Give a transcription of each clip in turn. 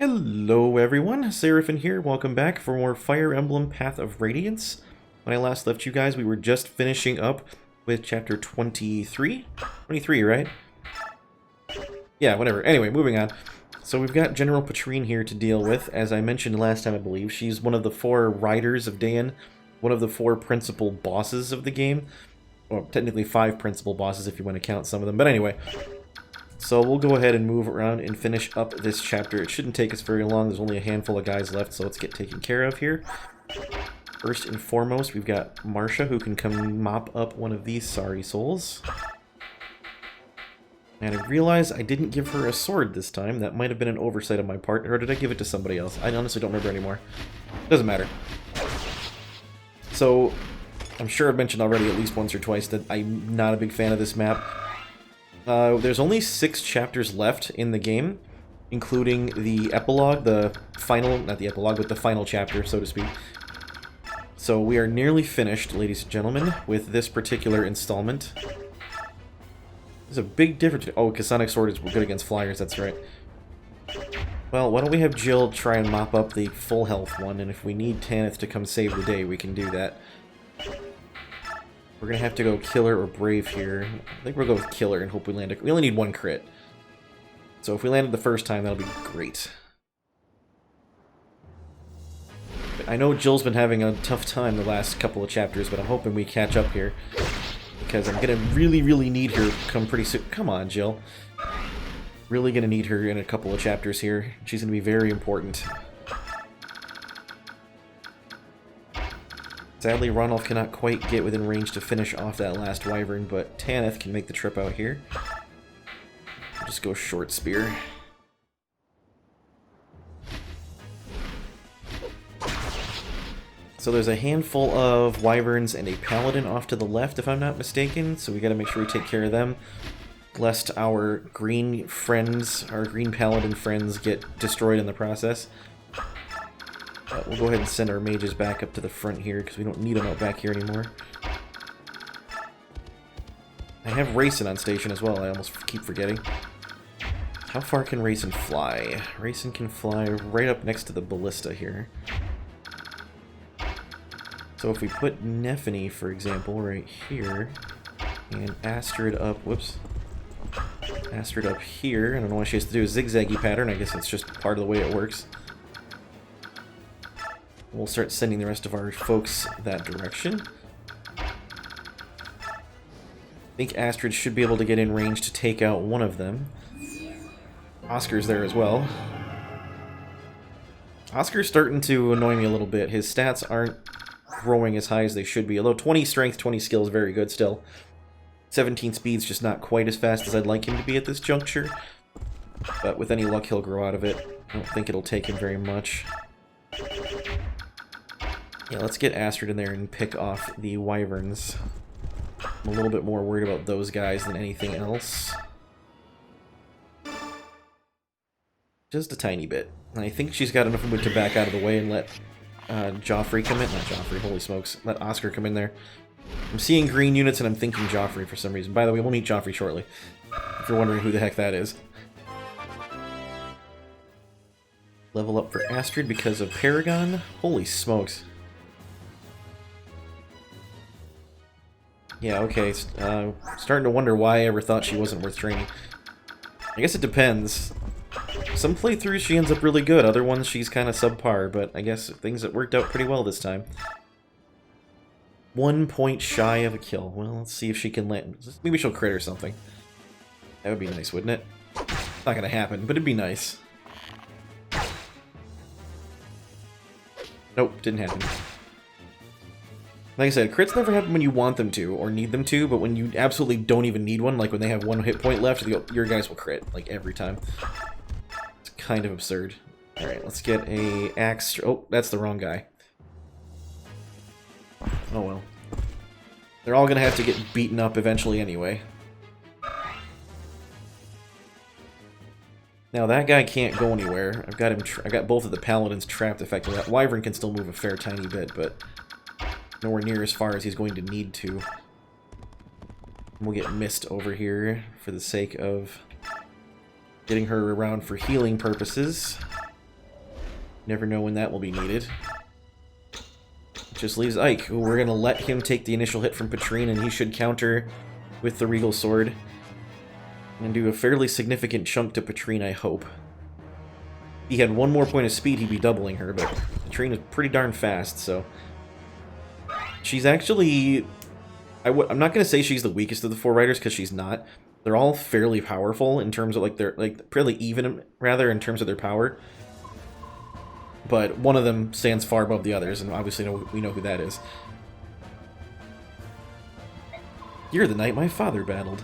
Hello everyone, Seraphin here, welcome back for more Fire Emblem Path of Radiance. When I last left you guys, we were just finishing up with chapter 23? 23, right? Yeah, whatever. Anyway, moving on. So we've got General Patrine here to deal with, as I mentioned last time I believe. She's one of the 4 riders of Daein, one of the 4 principal bosses of the game. Well, technically 5 principal bosses if you want to count some of them, but anyway. So we'll go ahead and move around and finish up this chapter. It shouldn't take us very long. There's only a handful of guys left, so let's get taken care of here. First and foremost, we've got Marsha, who can come mop up one of these sorry souls. And I realize I didn't give her a sword this time. That might have been an oversight on my part, or did I give it to somebody else? I honestly don't remember anymore. Doesn't matter. So, I'm sure I've mentioned already at least once or twice that I'm not a big fan of this map. There's only 6 chapters left in the game, including the epilogue, the final, not the epilogue, but the final chapter, so to speak. So we are nearly finished, ladies and gentlemen, with this particular installment. There's a big difference. Oh, Kasonic Sword is good against flyers, that's right. Well, why don't we have Jill try and mop up the full health one, and if we need Tanith to come save the day, we can do that. We're gonna have to go Killer or Brave here. I think we'll go with Killer and hope we land a... We only need 1 crit. So if we landed the first time, that'll be great. But I know Jill's been having a tough time the last couple of chapters, but I'm hoping we catch up here. Because I'm gonna really need her come pretty soon. Come on, Jill. Really gonna need her in a couple of chapters here. She's gonna be very important. Sadly, Ronolf cannot quite get within range to finish off that last wyvern, but Tanith can make the trip out here. We'll just go short spear. So there's a handful of wyverns and a paladin off to the left, if I'm not mistaken, so we gotta make sure we take care of them, lest our green friends, our green paladin friends, get destroyed in the process. We'll go ahead and send our mages back up to the front here, because we don't need them out back here anymore. I have Racing on station as well, I almost keep forgetting. How far can Racing fly? Racing can fly right up next to the ballista here. So if we put Nephany, for example, right here, and Astrid up, whoops, Astrid up here, I don't know why she has to do a zigzaggy pattern, I guess it's just part of the way it works. We'll start sending the rest of our folks that direction. I think Astrid should be able to get in range to take out one of them. Oscar's there as well. Oscar's starting to annoy me a little bit. His stats aren't growing as high as they should be, although 20 strength, 20 skill is very good still. 17 speed's just not quite as fast as I'd like him to be at this juncture. But with any luck, he'll grow out of it. I don't think it'll take him very much. Yeah, let's get Astrid in there and pick off the wyverns. I'm a little bit more worried about those guys than anything else. Just a tiny bit. And I think she's got enough wood to back out of the way and let Joffrey come in. Not Joffrey, holy smokes. Let Oscar come in there. I'm seeing green units and I'm thinking Joffrey for some reason. By the way, we'll meet Joffrey shortly, if you're wondering who the heck that is. Level up for Astrid because of Paragon. Holy smokes. Yeah, okay. Starting to wonder why I ever thought she wasn't worth training. I guess it depends. Some playthroughs she ends up really good, other ones she's kind of subpar, but I guess things that worked out pretty well this time. 1 point shy of a kill. Well, let's see if she can land. Maybe she'll crit or something. That would be nice, wouldn't it? Not gonna happen, but it'd be nice. Nope, didn't happen. Like I said, crits never happen when you want them to, or need them to, but when you absolutely don't even need one, like when they have 1 hit point left, your guys will crit, like every time. It's kind of absurd. Alright, let's get a axe. Oh, that's the wrong guy. Oh well. They're all gonna have to get beaten up eventually anyway. Now that guy can't go anywhere. I've got him. I got both of the paladins trapped effectively. That wyvern can still move a fair tiny bit, but nowhere near as far as he's going to need to. We'll get Mist over here for the sake of getting her around for healing purposes. Never know when that will be needed. Just leaves Ike, who we're going to let him take the initial hit from Patrine, and he should counter with the Regal Sword. And do a fairly significant chunk to Patrine, I hope. If he had one more point of speed, he'd be doubling her, but Patrine is pretty darn fast, so... She's actually... I'm not going to say she's the weakest of the 4 riders, because she's not. They're all fairly powerful in terms of, like, they're, like, fairly even, rather, in terms of their power. But one of them stands far above the others, and obviously we know who that is. You're the knight my father battled.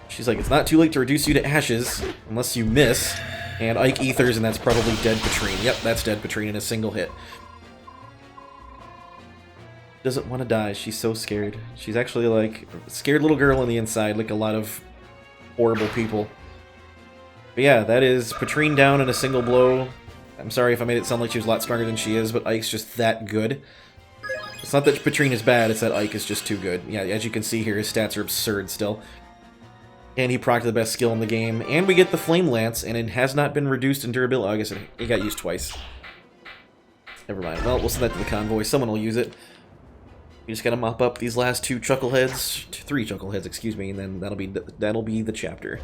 She's like, it's not too late to reduce you to ashes, unless you miss. And Ike ethers, and that's probably dead Patrine. Yep, that's dead Patrine in a single hit. Doesn't want to die. She's so scared. She's actually like a scared little girl on the inside, like a lot of horrible people. But yeah, that is Patrine down in a single blow. I'm sorry if I made it sound like she was a lot stronger than she is, but Ike's just that good. It's not that Patrine is bad, it's that Ike is just too good. Yeah, as you can see here, his stats are absurd still. And he procced the best skill in the game. And we get the Flame Lance, and it has not been reduced in durability. Oh, I guess it got used twice. Never mind. Well, we'll send that to the convoy. Someone will use it. You just gotta mop up these last 2 chuckleheads. 3 chuckleheads, excuse me, and then that'll be the chapter.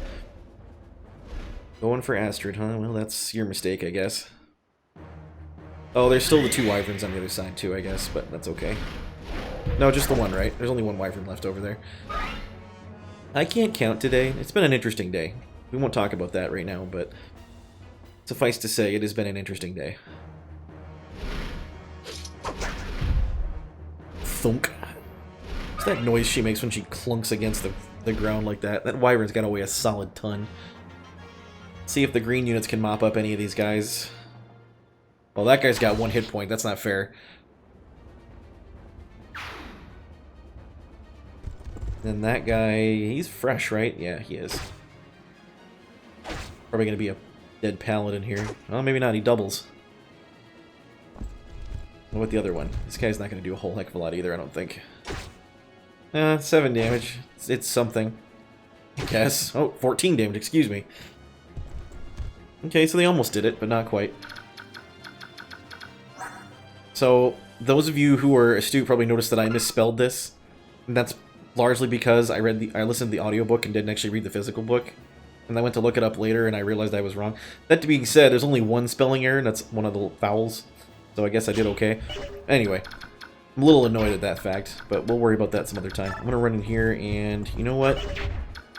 Going for Astrid, huh? Well, that's your mistake, I guess. Oh, there's still the 2 wyverns on the other side, too, I guess, but that's okay. No, just the one, right? There's only 1 wyvern left over there. I can't count today. It's been an interesting day. We won't talk about that right now, but suffice to say, it has been an interesting day. Thunk. What's that noise she makes when she clunks against the ground like that? That wyvern's gotta weigh a solid ton. See if the green units can mop up any of these guys. Well, that guy's got 1 hit point. That's not fair. Then that guy, he's fresh, right? Yeah, he is. Probably gonna be a dead paladin here. Oh, maybe not. He doubles. What about the other one? This guy's not gonna do a whole heck of a lot either, I don't think. 7 damage. It's something. I guess. Oh, 14 damage, excuse me. Okay, so they almost did it, but not quite. So, those of you who are astute probably noticed that I misspelled this. And that's largely because I listened to the audiobook and didn't actually read the physical book. And I went to look it up later and I realized I was wrong. That being said, there's only 1 spelling error, and that's one of the vowels. So I guess I did okay. Anyway, I'm a little annoyed at that fact, but we'll worry about that some other time. I'm gonna run in here and, you know what?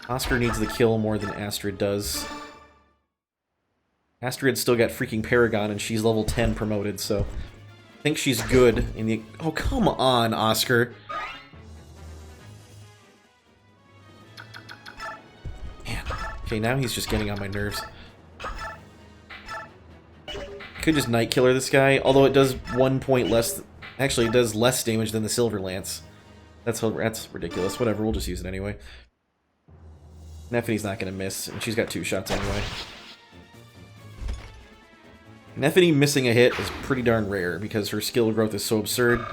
Oscar needs the kill more than Astrid does. Astrid's still got freaking Paragon and she's level 10 promoted, so I think she's good in the... Oh, come on, Oscar! Man. Okay, now he's just getting on my nerves. Could just Night Killer this guy, although it does 1 point less... Actually, it does less damage than the Silver Lance. That's ridiculous. Whatever, we'll just use it anyway. Nephine's not going to miss, and she's got 2 shots anyway. Nephine missing a hit is pretty darn rare, because her skill growth is so absurd.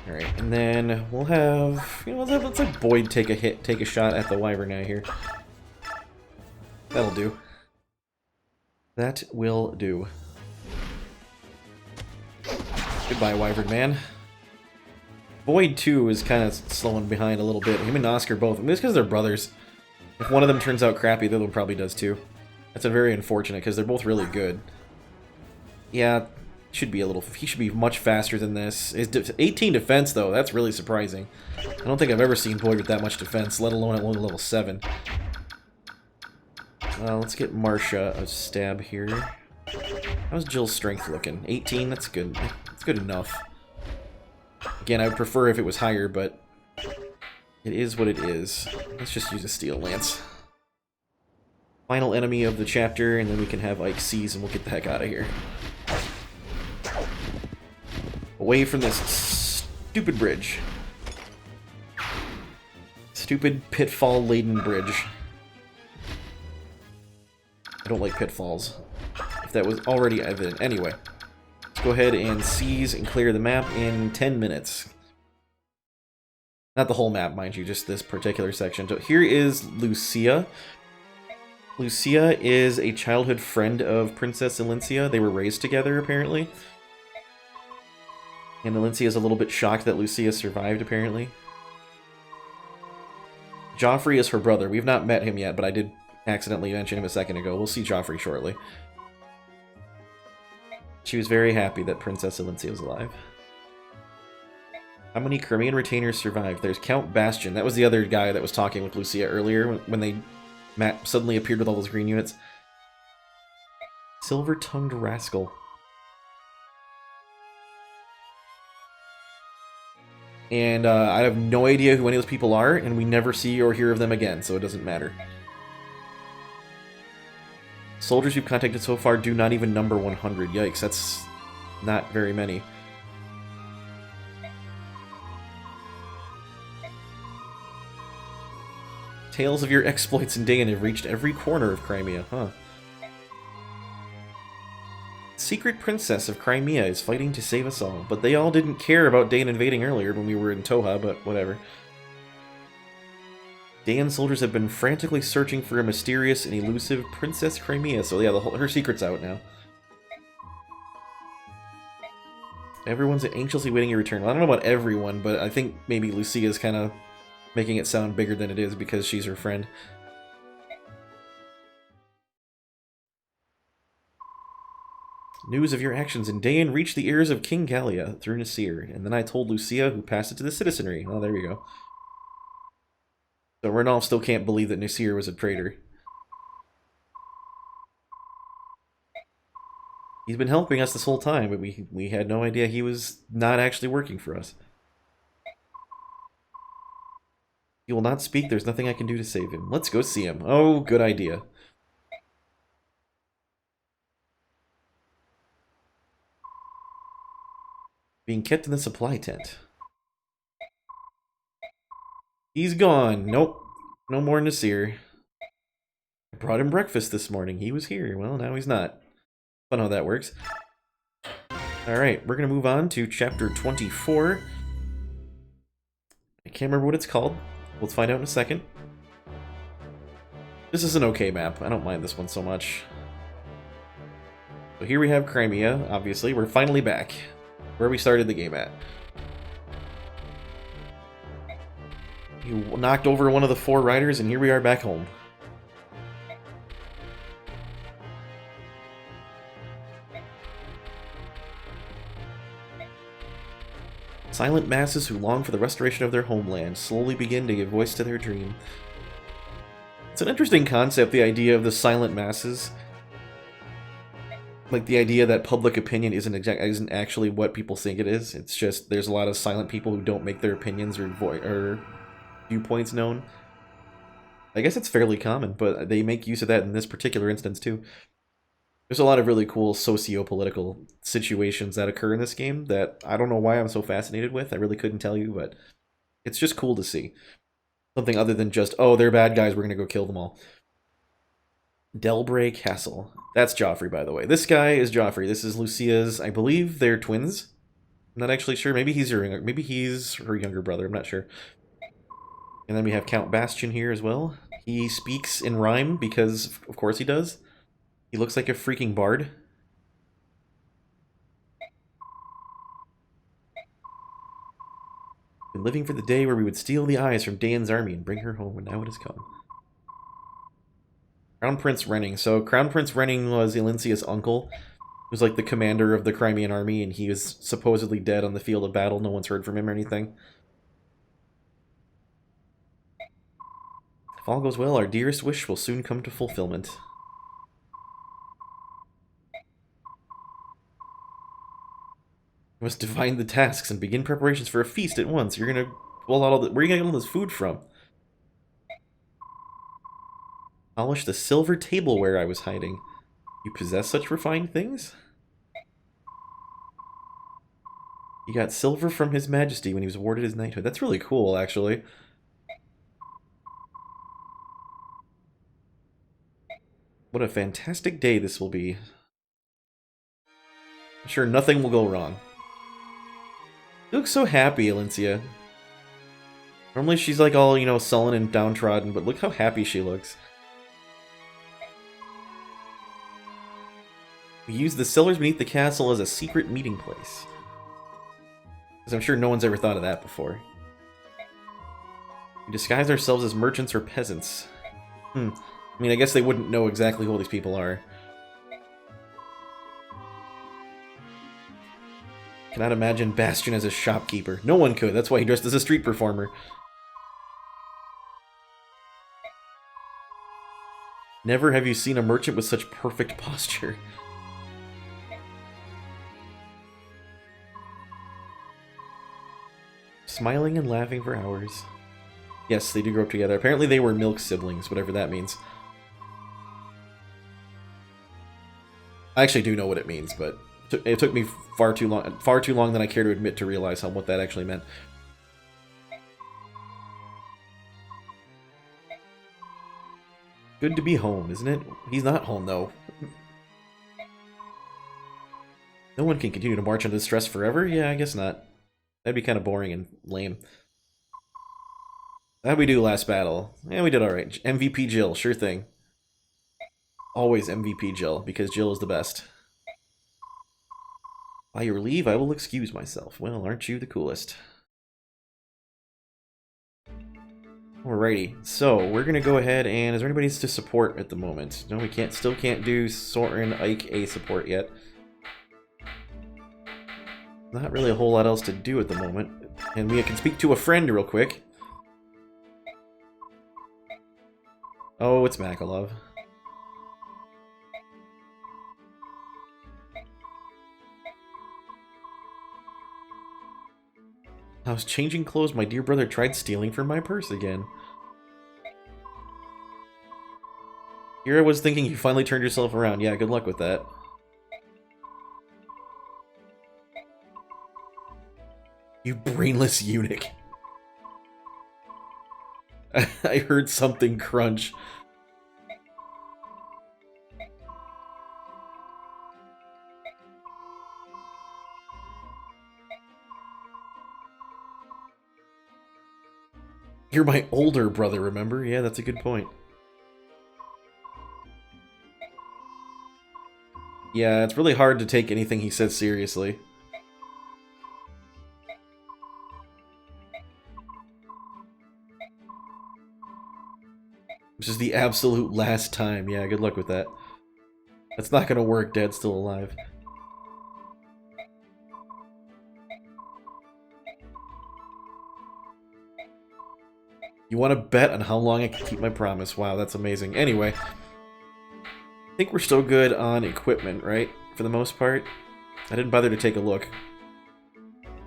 Alright, and then we'll have... You know, let's have Boyd take a shot at the Wyvern guy here. That'll do. That will do. Goodbye, Wyvern man. Boyd, too, is kind of slowing behind a little bit. Him and Oscar both. I mean, it's because they're brothers. If one of them turns out crappy, the other one probably does, too. That's very unfortunate, because they're both really good. Yeah, he should be much faster than this. His 18 defense, though, that's really surprising. I don't think I've ever seen Boyd with that much defense, let alone at only level 7. Let's get Marcia a stab here. How's Jill's strength looking? 18? That's good. That's good enough. Again, I would prefer if it was higher, but it is what it is. Let's just use a Steel Lance. Final enemy of the chapter, and then we can have Ike seize, and we'll get the heck out of here. Away from this stupid bridge. Stupid pitfall-laden bridge. I don't like pitfalls. If that was already evident. Anyway, let's go ahead and seize and clear the map in 10 minutes. Not the whole map, mind you, just this particular section. So here is Lucia. Lucia is a childhood friend of Princess Elincia. They were raised together, apparently. And Elincia is a little bit shocked that Lucia survived, apparently. Joffrey is her brother. We've not met him yet, but I did accidentally mention him a second ago. We'll see Joffrey shortly. She was very happy that Princess Elincia was alive. How many Crimean retainers survived? There's Count Bastion. That was the other guy that was talking with Lucia earlier when they suddenly appeared with all those green units. Silver-tongued rascal. And I have no idea who any of those people are, and we never see or hear of them again, so it doesn't matter. Soldiers you've contacted so far do not even number 100. Yikes, that's not very many. Tales of your exploits in Daein have reached every corner of Crimea, huh? Secret Princess of Crimea is fighting to save us all, but they all didn't care about Daein invading earlier when we were in Toha, but whatever. Daein soldiers have been frantically searching for a mysterious and elusive Princess Crimea, so yeah, her secret's out now. Everyone's anxiously waiting your return. Well, I don't know about everyone, but I think maybe Lucia's kind of making it sound bigger than it is because she's her friend. News of your actions in Daein reached the ears of King Gallia through Nasir, and then I told Lucia, who passed it to the citizenry. Oh, there we go. So Renal still can't believe that Nasir was a traitor. He's been helping us this whole time, but we had no idea he was not actually working for us. He will not speak. There's nothing I can do to save him. Let's go see him. Oh, good idea. Being kept in the supply tent. He's gone. Nope. No more Nasir. I brought him breakfast this morning. He was here. Well, now he's not. Fun how that works. Alright, we're going to move on to chapter 24. I can't remember what it's called. We'll find out in a second. This is an okay map. I don't mind this one so much. So here we have Crimea, obviously. We're finally back. Where we started the game at. You knocked over one of the 4 riders, and here we are back home. Silent masses who long for the restoration of their homeland slowly begin to give voice to their dream. It's an interesting concept, the idea of the silent masses. Like, the idea that public opinion isn't actually what people think it is. It's just, there's a lot of silent people who don't make their opinions or viewpoints known. I guess it's fairly common, but they make use of that in this particular instance, too. There's a lot of really cool socio-political situations that occur in this game that I don't know why I'm so fascinated with. I really couldn't tell you, but it's just cool to see. Something other than just, oh, they're bad guys, we're gonna go kill them all. Delbray Castle. That's Joffrey, by the way. This guy is Joffrey. This is Lucia's, I believe they're twins. I'm not actually sure. Maybe he's her younger brother, I'm not sure. And then we have Count Bastion here as well. He speaks in rhyme because, of course he does. He looks like a freaking bard. Been living for the day where we would steal the eyes from Daein's army and bring her home, and now it has come. Crown Prince Renning. So Crown Prince Renning was Elincia's uncle. He was like the commander of the Crimean army, and he was supposedly dead on the field of battle. No one's heard from him or anything. If all goes well, our dearest wish will soon come to fulfillment. We must divide the tasks and begin preparations for a feast at once. You're gonna pull out all the... Where are you gonna get all this food from? Polish the silver tableware I was hiding. You possess such refined things? He got silver from His Majesty when he was awarded his knighthood. That's really cool, actually. What a fantastic day this will be. I'm sure nothing will go wrong. You look so happy, Elincia. Normally she's like all, you know, sullen and downtrodden, but look how happy she looks. We use the cellars beneath the castle as a secret meeting place. Because I'm sure no one's ever thought of that before. We disguise ourselves as merchants or peasants. I mean, I guess they wouldn't know exactly who all these people are. Cannot imagine Bastion as a shopkeeper. No one could. That's why he dressed as a street performer. Never have you seen a merchant with such perfect posture. Smiling and laughing for hours. Yes, they do grow up together. Apparently they were milk siblings, whatever that means. I actually do know what it means, but it took me far too long than I care to admit to realize what that actually meant. Good to be home, isn't it? He's not home, though. No one can continue to march under stress forever? Yeah, I guess not. That'd be kind of boring and lame. How'd we do last battle? Yeah, we did alright. MVP Jill, sure thing. Always MVP Jill, because Jill is the best. By your leave, I will excuse myself. Well, aren't you the coolest? Alrighty, so we're gonna go ahead and... Is there anybody to support at the moment? No, we still can't do Soren Ike A support yet. Not really a whole lot else to do at the moment. And we can speak to a friend real quick. Oh, it's Makalov. I was changing clothes. My dear brother tried stealing from my purse again. Here I was thinking you finally turned yourself around. Yeah, good luck with that. You brainless eunuch. I heard something crunch. You're my older brother, remember? Yeah, that's a good point. Yeah, it's really hard to take anything he says seriously. Which is the absolute last time. Yeah, good luck with that. That's not gonna work, Dad's still alive. You want to bet on how long I can keep my promise? Wow, that's amazing. Anyway, I think we're still good on equipment, right? For the most part. I didn't bother to take a look.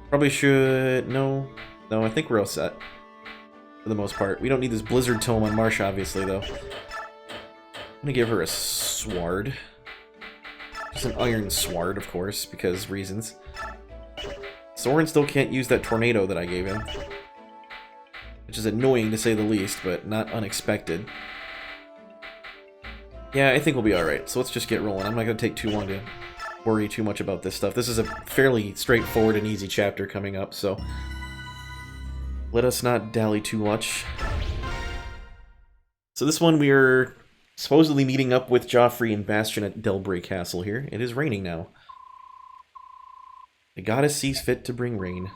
Probably should... No, I think we're all set. For the most part. We don't need this Blizzard Tome on Marsha, obviously, though. I'm gonna give her a sword. Just an iron sword, of course, because reasons. Soren still can't use that tornado that I gave him. Which is annoying to say the least, but not unexpected. Yeah, I think we'll be alright, so let's just get rolling. I'm not going to take too long to worry too much about this stuff. This is a fairly straightforward and easy chapter coming up, so let us not dally too much. So this one we are supposedly meeting up with Joffrey and Bastion at Delbray Castle here. It is raining now. The goddess sees fit to bring rain.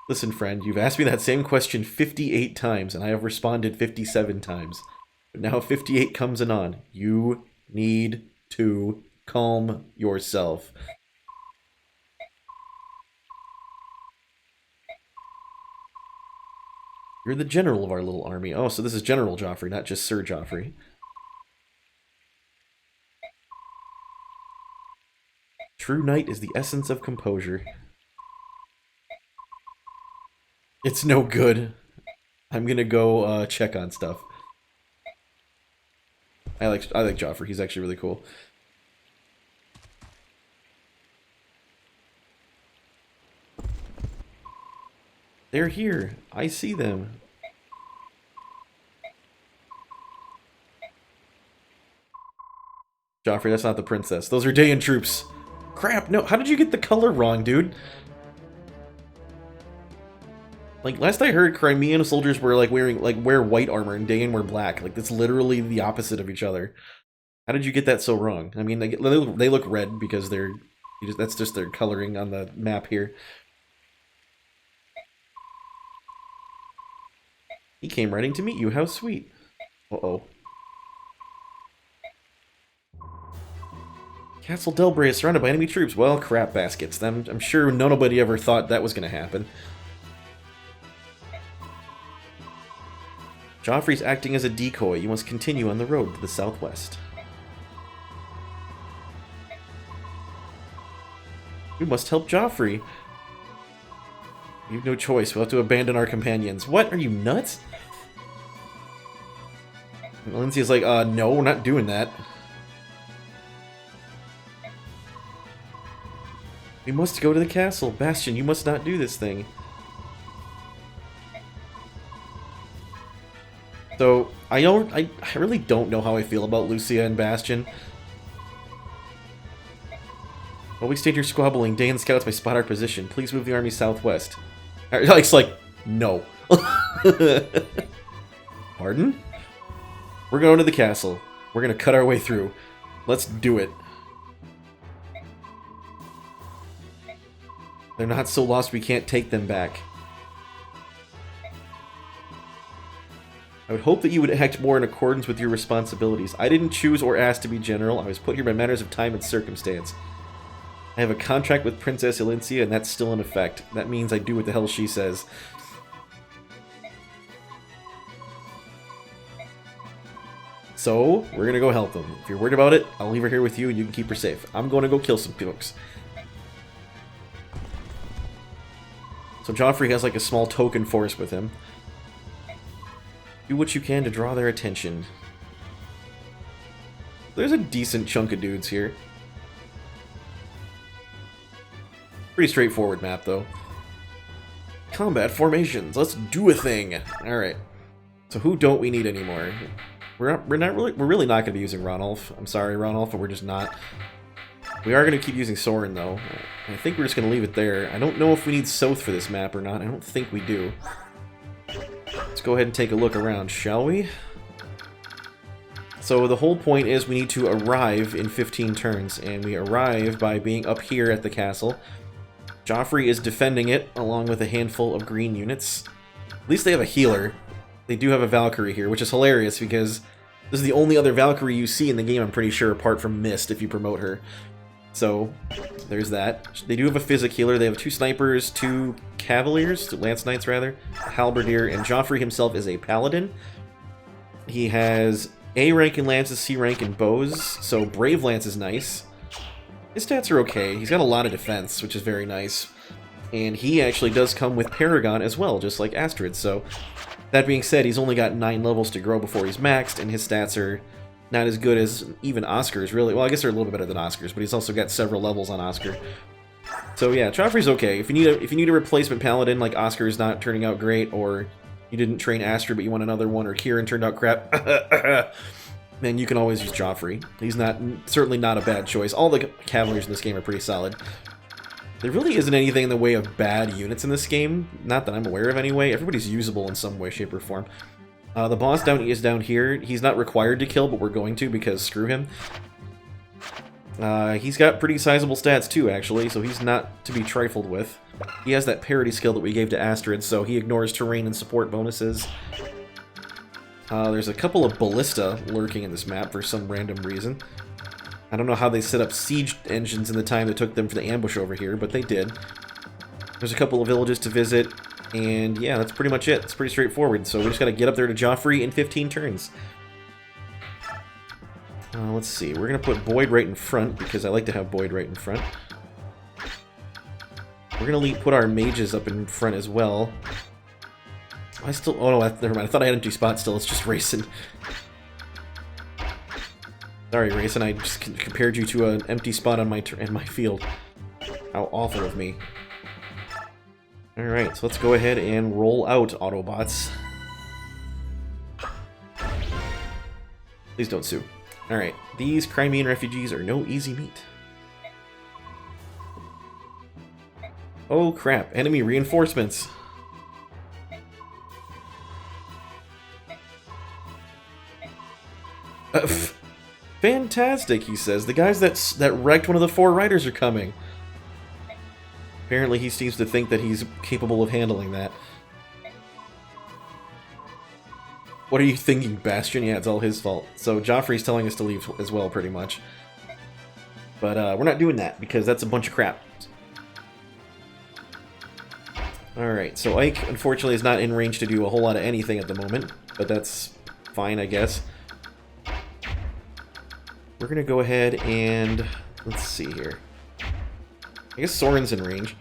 Listen, friend, you've asked me that same question 58 times, and I have responded 57 times. But now 58 comes anon. You need to calm yourself. You're the general of our little army. Oh, so this is General Joffrey, not just Sir Joffrey. True knight is the essence of composure. It's no good. I'm gonna go check on stuff. I like Joffrey. He's actually really cool. They're here. I see them. Joffrey, that's not the princess. Those are Daein troops. Crap, no. How did you get the color wrong, dude? Like, last I heard, Crimean soldiers were, like, wear white armor and Daein wear black. Like, that's literally the opposite of each other. How did you get that so wrong? I mean, they look red because that's just their coloring on the map here. He came riding to meet you. How sweet. Uh-oh. Castle Delbray is surrounded by enemy troops. Well, crap baskets. I'm sure nobody ever thought that was going to happen. Joffrey's acting as a decoy. You must continue on the road to the southwest. We must help Joffrey. We have no choice. We'll have to abandon our companions. What? Are you nuts? And Elincia's like, no, we're not doing that. We must go to the castle. Bastion, you must not do this thing. So, I really don't know how I feel about Lucia and Bastion. While we stayed here squabbling, Daein scouts may spot our position. Please move the army southwest. It's like, no. Pardon? We're going to the castle. We're going to cut our way through. Let's do it. They're not so lost we can't take them back. I would hope that you would act more in accordance with your responsibilities. I didn't choose or ask to be general. I was put here by matters of time and circumstance. I have a contract with Princess Elincia, and that's still in effect. That means I do what the hell she says. So, we're gonna go help them. If you're worried about it, I'll leave her here with you and you can keep her safe. I'm going to go kill some folks. So Joffrey has like a small token force with him. Do what you can to draw their attention. There's a decent chunk of dudes here. Pretty straightforward map, though. Combat formations. Let's do a thing. All right. So who don't we need anymore? We're really not going to be using Ranulf. I'm sorry, Ranulf, but we're just not. We are going to keep using Soren, though. I think we're just going to leave it there. I don't know if we need Soth for this map or not. I don't think we do. Let's go ahead and take a look around, shall we? So the whole point is we need to arrive in 15 turns, and we arrive by being up here at the castle. Joffrey is defending it, along with a handful of green units. At least they have a healer. They do have a Valkyrie here, which is hilarious, because this is the only other Valkyrie you see in the game, I'm pretty sure, apart from Mist, if you promote her. So, there's that. They do have a Physic healer. They have 2 snipers, 2 cavaliers, 2 lance knights rather, a halberdier, and Joffrey himself is a paladin. He has A rank in lances, C rank in bows, so Brave Lance is nice. His stats are okay. He's got a lot of defense, which is very nice. And he actually does come with Paragon as well, just like Astrid, so... That being said, he's only got 9 levels to grow before he's maxed, and his stats are not as good as even Oscar's, really. Well, I guess they're a little better than Oscar's, but he's also got several levels on Oscar. So yeah, Joffrey's okay. If you need a replacement paladin, like Oscar is not turning out great, or you didn't train Astrid but you want another one, or Kieran turned out crap, then you can always use Joffrey. He's certainly not a bad choice. All the Cavaliers in this game are pretty solid. There really isn't anything in the way of bad units in this game, not that I'm aware of anyway. Everybody's usable in some way, shape, or form. The boss is down here. He's not required to kill, but we're going to because screw him. He's got pretty sizable stats too, actually, so he's not to be trifled with. He has that parity skill that we gave to Astrid, so he ignores terrain and support bonuses. There's a couple of ballista lurking in this map for some random reason. I don't know how they set up siege engines in the time it took them for the ambush over here, but they did. There's a couple of villages to visit, and yeah, that's pretty much it. It's pretty straightforward, so we just gotta get up there to Joffrey in 15 turns. Let's see, we're gonna put Boyd right in front, because I like to have Boyd right in front. We're gonna put our mages up in front as well. Oh no, never mind, I thought I had empty spots still, it's just Rayson. Sorry, Rayson, I just compared you to an empty spot on my field. How awful of me. Alright, so let's go ahead and roll out Autobots. Please don't sue. Alright, these Crimean refugees are no easy meat. Oh crap, enemy reinforcements. Fantastic, he says. The guys that wrecked one of the 4 riders are coming. Apparently he seems to think that he's capable of handling that. What are you thinking, Bastion? Yeah, it's all his fault. So Joffrey's telling us to leave as well, pretty much. But we're not doing that, because that's a bunch of crap. Alright, so Ike, unfortunately, is not in range to do a whole lot of anything at the moment. But that's fine, I guess. We're going to go ahead and... let's see here. I guess Soren's in range.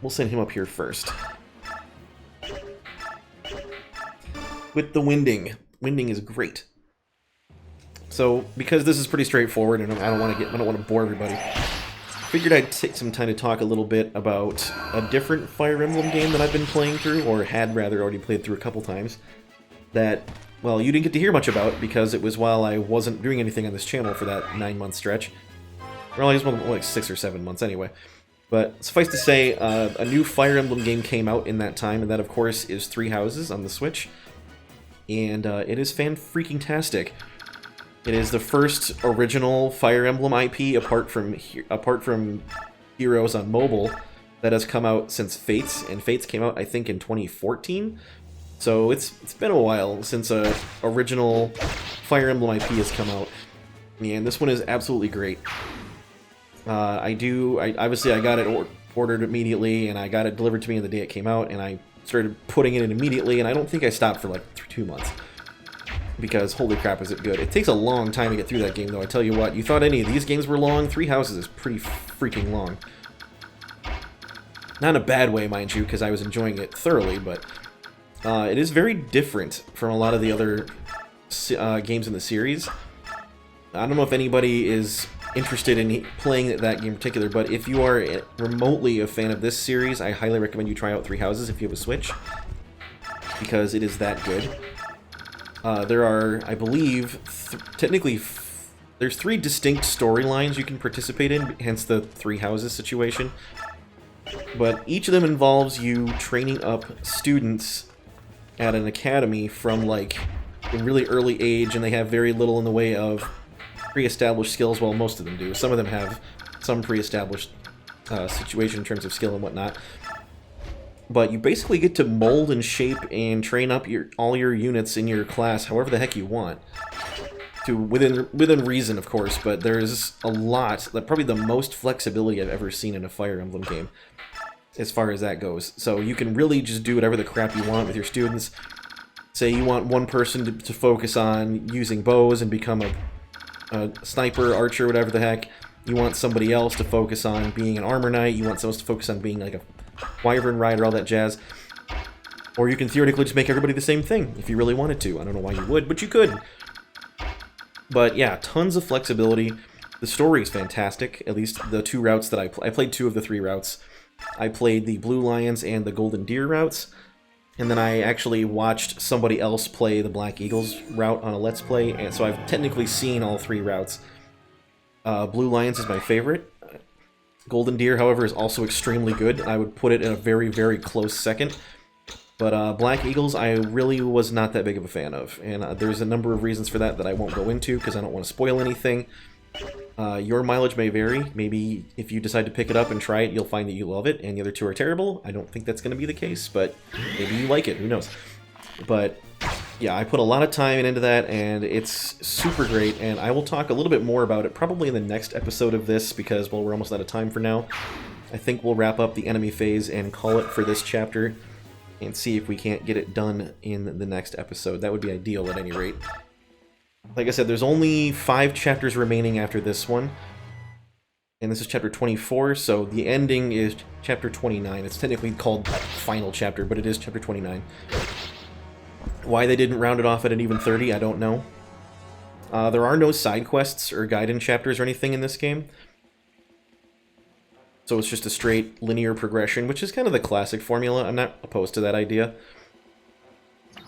We'll send him up here first. With the winding. Winding is great. So, because this is pretty straightforward, and I don't want to bore everybody, figured I'd take some time to talk a little bit about a different Fire Emblem game that I've been playing through, or had rather already played through a couple times, that, well, you didn't get to hear much about because it was while I wasn't doing anything on this channel for that 9-month stretch. Well, I guess like 6 or 7 months anyway. But suffice to say, a new Fire Emblem game came out in that time, and that, of course, is Three Houses on the Switch. And it is fan-freaking-tastic. It is the first original Fire Emblem IP, apart from Heroes on mobile, that has come out since Fates, and Fates came out, I think, in 2014. So it's been a while since a original Fire Emblem IP has come out, and this one is absolutely great. Obviously I got it ordered immediately, and I got it delivered to me the day it came out, and I started putting it in immediately, and I don't think I stopped for like 2 months. Because, holy crap, is it good. It takes a long time to get through that game, though, I tell you what. You thought any of these games were long? Three Houses is pretty freaking long. Not in a bad way, mind you, because I was enjoying it thoroughly, but it is very different from a lot of the other games in the series. I don't know if anybody is interested in playing that game in particular, but if you are remotely a fan of this series, I highly recommend you try out Three Houses if you have a Switch, because it is that good. There are, I believe, technically, there's 3 distinct storylines you can participate in, hence the Three Houses situation. But each of them involves you training up students at an academy from, like, a really early age, and they have very little in the way of pre-established skills. Well, most of them do. Some of them have some pre-established situation in terms of skill and whatnot. But you basically get to mold and shape and train up all your units in your class however the heck you want. Within reason, of course, but there's a lot, probably the most flexibility I've ever seen in a Fire Emblem game, as far as that goes. So you can really just do whatever the crap you want with your students. Say you want one person to focus on using bows and become a sniper, archer, whatever the heck. You want somebody else to focus on being an armor knight. You want someone else to focus on being like a wyvern rider, all that jazz. Or you can theoretically just make everybody the same thing if you really wanted to. I don't know why you would, but you could. But yeah, tons of flexibility. The story is fantastic, at least the 2 routes that I played 2 of the 3 routes. I played the Blue Lions and the Golden Deer routes, and then I actually watched somebody else play the Black Eagles route on a Let's Play, and so I've technically seen all 3 routes. Blue Lions is my favorite. Golden Deer, however, is also extremely good. I would put it in a very, very close second. But Black Eagles, I really was not that big of a fan of. And there's a number of reasons for that I won't go into, because I don't want to spoil anything. Your mileage may vary. Maybe if you decide to pick it up and try it, you'll find that you love it, and the other 2 are terrible. I don't think that's going to be the case, but maybe you like it. Who knows? But yeah, I put a lot of time into that, and it's super great, and I will talk a little bit more about it probably in the next episode of this, because, well, we're almost out of time for now. I think we'll wrap up the enemy phase and call it for this chapter, and see if we can't get it done in the next episode. That would be ideal at any rate. Like I said, there's only 5 chapters remaining after this one, and this is chapter 24, so the ending is chapter 29. It's technically called final chapter, but it is chapter 29. Why they didn't round it off at an even 30, I don't know. There are no side quests or guidance chapters or anything in this game. So it's just a straight linear progression, which is kind of the classic formula. I'm not opposed to that idea.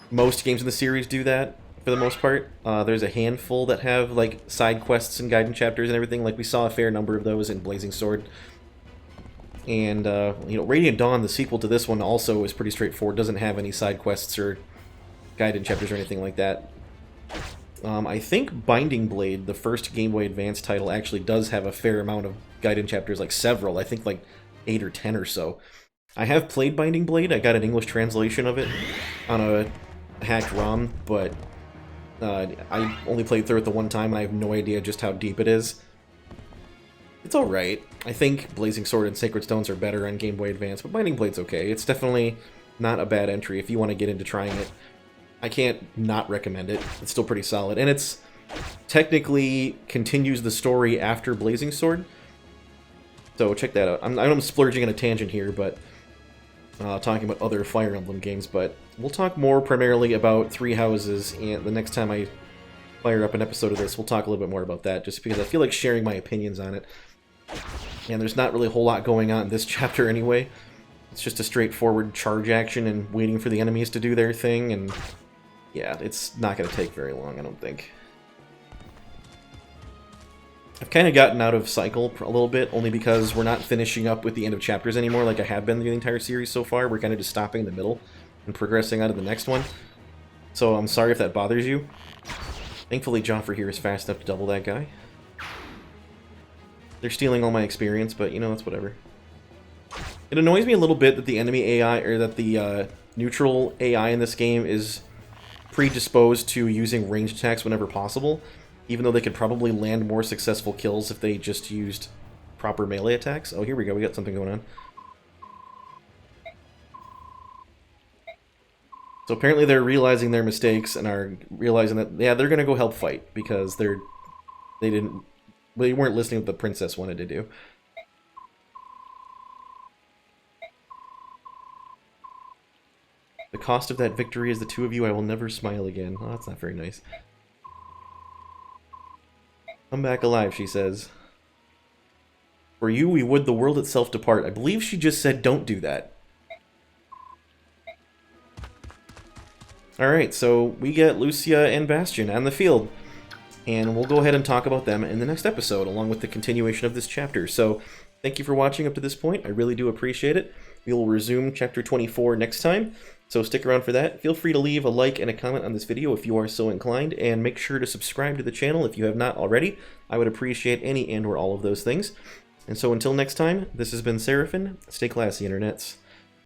Most games in the series do that, for the most part. There's a handful that have like side quests and guidance chapters and everything. Like we saw a fair number of those in Blazing Sword. And, you know, Radiant Dawn, the sequel to this one, also is pretty straightforward. Doesn't have any side quests or guided chapters or anything like that. I think Binding Blade, the first Game Boy Advance title, actually does have a fair amount of guided chapters, like several. I think like 8 or 10 or so. I have played Binding Blade. I got an English translation of it on a hacked ROM, but I only played through it the one time, and I have no idea just how deep it is. It's alright. I think Blazing Sword and Sacred Stones are better on Game Boy Advance, but Binding Blade's okay. It's definitely not a bad entry if you want to get into trying it. I can't not recommend it. It's still pretty solid, and it's technically continues the story after Blazing Sword. So check that out. I'm splurging on a tangent here, but talking about other Fire Emblem games, but we'll talk more primarily about Three Houses, and the next time I fire up an episode of this, we'll talk a little bit more about that, just because I feel like sharing my opinions on it. And there's not really a whole lot going on in this chapter anyway. It's just a straightforward charge action and waiting for the enemies to do their thing, and yeah, it's not going to take very long, I don't think. I've kind of gotten out of cycle a little bit, only because we're not finishing up with the end of chapters anymore like I have been the entire series so far. We're kind of just stopping in the middle and progressing on to the next one. So I'm sorry if that bothers you. Thankfully, Joffrey here is fast enough to double that guy. They're stealing all my experience, but, you know, that's whatever. It annoys me a little bit that the enemy AI, or that the neutral AI in this game is predisposed to using ranged attacks whenever possible, even though they could probably land more successful kills if they just used proper melee attacks. Oh, here we go. We got something going on. So apparently they're realizing their mistakes and are realizing that, yeah, they're going to go help fight because they weren't listening to what the princess wanted to do. The cost of that victory is the two of you. I will never smile again. Oh, that's not very nice. Come back alive, she says. For you, we would the world itself depart. I believe she just said don't do that. Alright, so we get Lucia and Bastion on the field. And we'll go ahead and talk about them in the next episode, along with the continuation of this chapter. So, thank you for watching up to this point. I really do appreciate it. We will resume Chapter 24 next time, so stick around for that. Feel free to leave a like and a comment on this video if you are so inclined, and make sure to subscribe to the channel if you have not already. I would appreciate any and or all of those things. And so until next time, this has been Seraphin. Stay classy, internets.